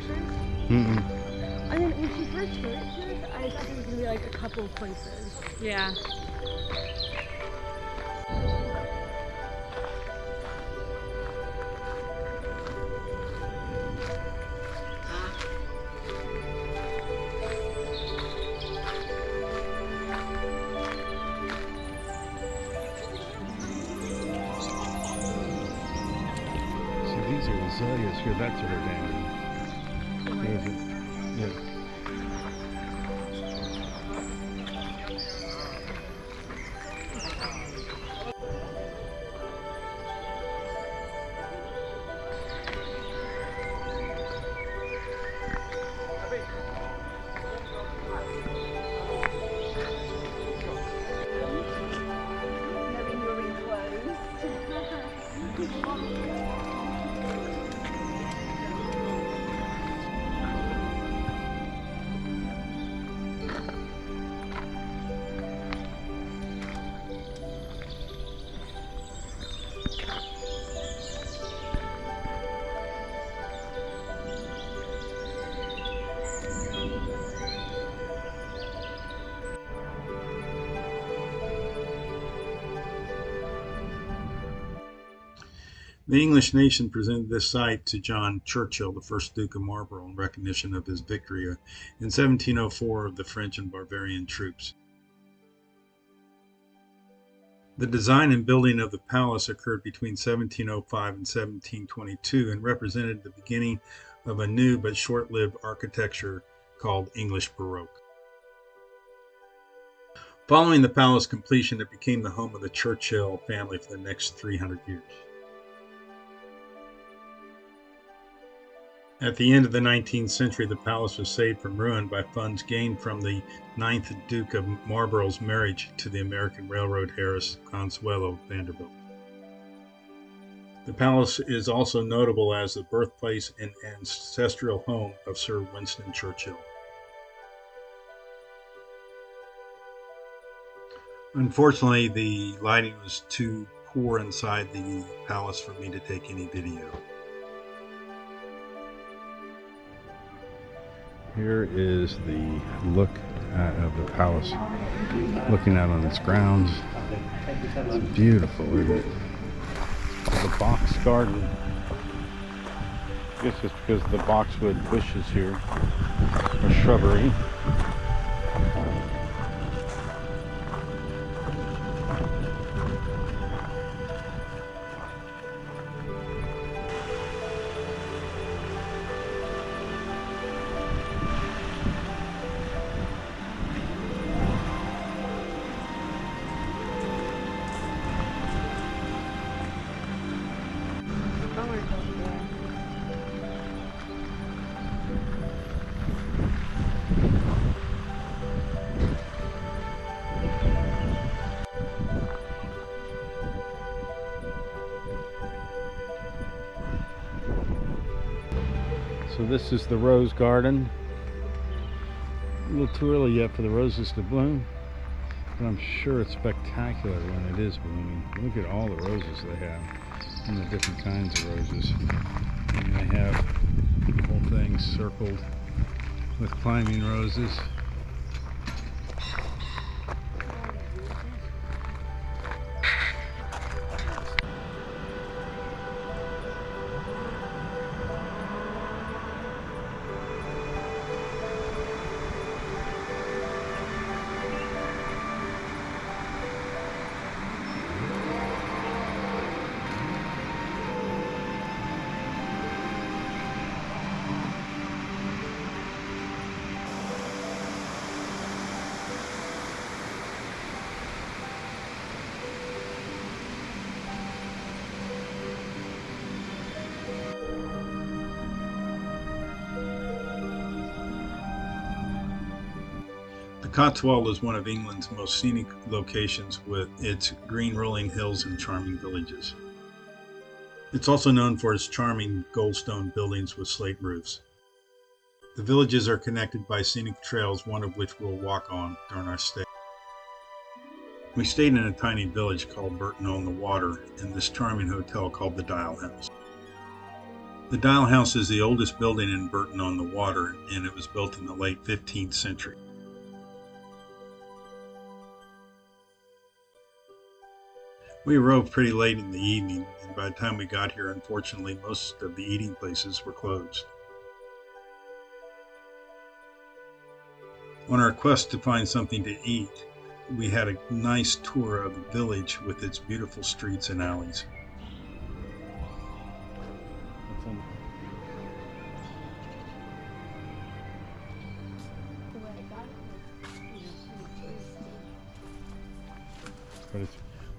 first. Mm-mm. And then when she first showed it to us, I thought there was gonna be like a couple of places. Yeah. See, these are azaleas here. That's a rhododendron. There's it. Yeah. Knowing you're enclosed. The English nation presented this site to John Churchill, the first Duke of Marlborough, in recognition of his victory in 1704 of the French and Bavarian troops. The design and building of the palace occurred between 1705 and 1722 and represented the beginning of a new but short-lived architecture called English Baroque. Following the palace completion, it became the home of the Churchill family for the next 300 years. At the end of the 19th century, the palace was saved from ruin by funds gained from the 9th Duke of Marlborough's marriage to the American railroad heiress Consuelo Vanderbilt. The palace is also notable as the birthplace and ancestral home of Sir Winston Churchill. Unfortunately, the lighting was too poor inside the palace for me to take any video. Here is the look of the palace, looking out on its grounds. It's beautiful, isn't it? The box garden. I guess it's because of the boxwood bushes here, or shrubbery. So this is the rose garden. A little too early yet for the roses to bloom, but I'm sure it's spectacular when it is blooming. Look at all the roses they have, and the different kinds of roses. And they have the whole thing circled with climbing roses. The Cotswold is one of England's most scenic locations with its green rolling hills and charming villages. It's also known for its charming goldstone buildings with slate roofs. The villages are connected by scenic trails, one of which we'll walk on during our stay. We stayed in a tiny village called Burton on the Water in this charming hotel called the Dial House. The Dial House is the oldest building in Burton on the Water, and it was built in the late 15th century. We arrived pretty late in the evening, and by the time we got here, unfortunately, most of the eating places were closed. On our quest to find something to eat, we had a nice tour of the village with its beautiful streets and alleys.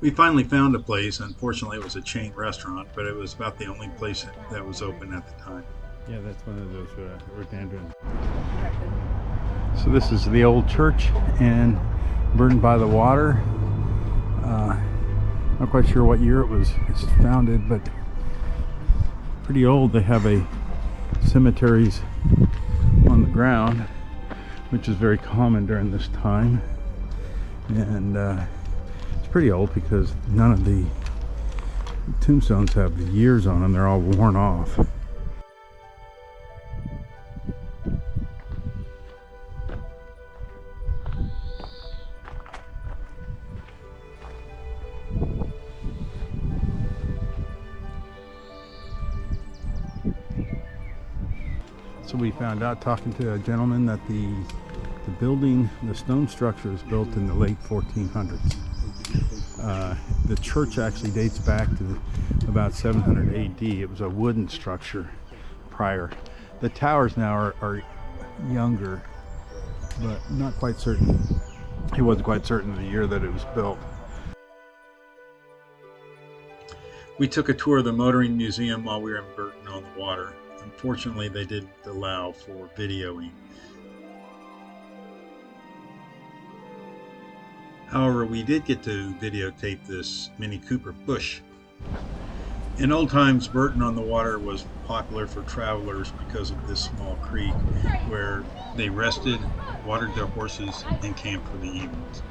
We finally found a place. Unfortunately, it was a chain restaurant, but it was about the only place that was open at the time. Yeah, that's one of those rhododendron. So this is the old church in Burton by the Water. Not quite sure what year it was founded, but pretty old. They have cemeteries on the ground, which is very common during this time, and it's pretty old because none of the tombstones have the years on them. They're all worn off. So we found out, talking to a gentleman, that the building, the stone structure, is built in the late 1400s. The church actually dates back to about 700 AD. It was a wooden structure prior. The towers now are younger, but not quite certain. He wasn't quite certain of the year that it was built. We took a tour of the Motoring Museum while we were in Burton on the Water. Unfortunately, they didn't allow for videoing. However, we did get to videotape this Mini Cooper Bush. In old times, Burton on the Water was popular for travelers because of this small creek where they rested, watered their horses, and camped for the evenings.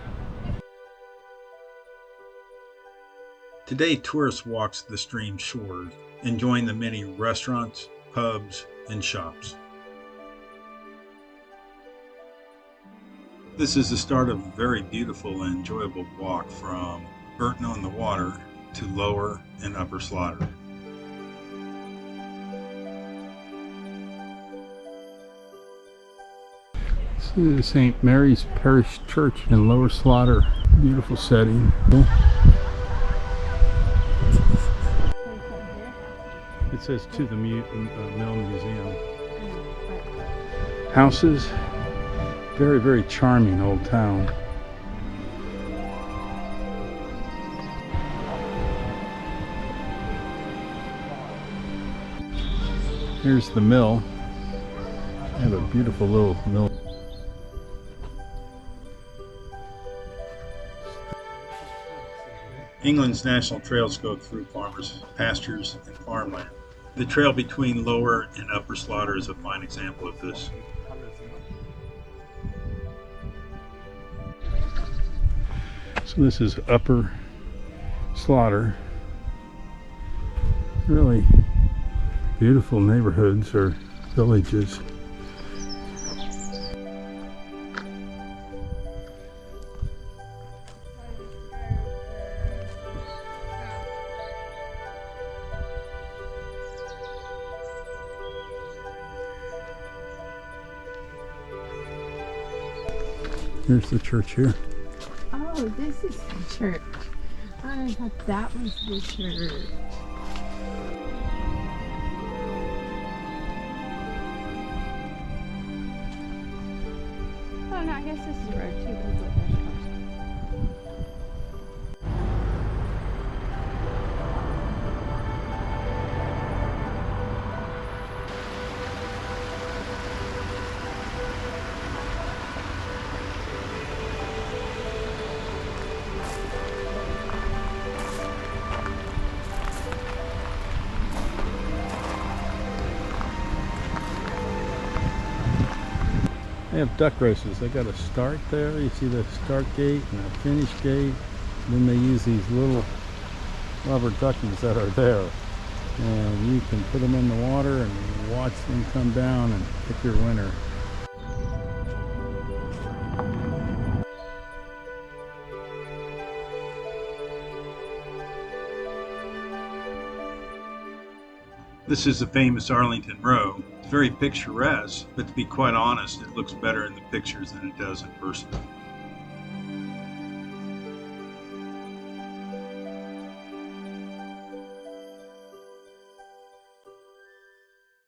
Today, tourists walk the stream shores, enjoying the many restaurants, pubs, and shops. This is the start of a very beautiful and enjoyable walk from Burton on the Water to Lower and Upper Slaughter. This is St. Mary's Parish Church in Lower Slaughter. Beautiful setting. It says to the Mill Museum. Houses, very, very charming old town. Here's the mill. They have a beautiful little mill. England's national trails go through farmers' pastures and farmland. The trail between Lower and Upper Slaughter is a fine example of this. So this is Upper Slaughter. Really beautiful neighborhoods or villages. Here's the church here. Oh, this is the church. I thought that was the church. Oh no, I guess this is the road too. But it's a fresh coast. They have duck races. They got a start there. You see the start gate and a finish gate. Then they use these little rubber duckies that are there. And you can put them in the water and watch them come down and pick your winner. This is the famous Arlington Row. It's very picturesque, but to be quite honest, it looks better in the pictures than it does in person.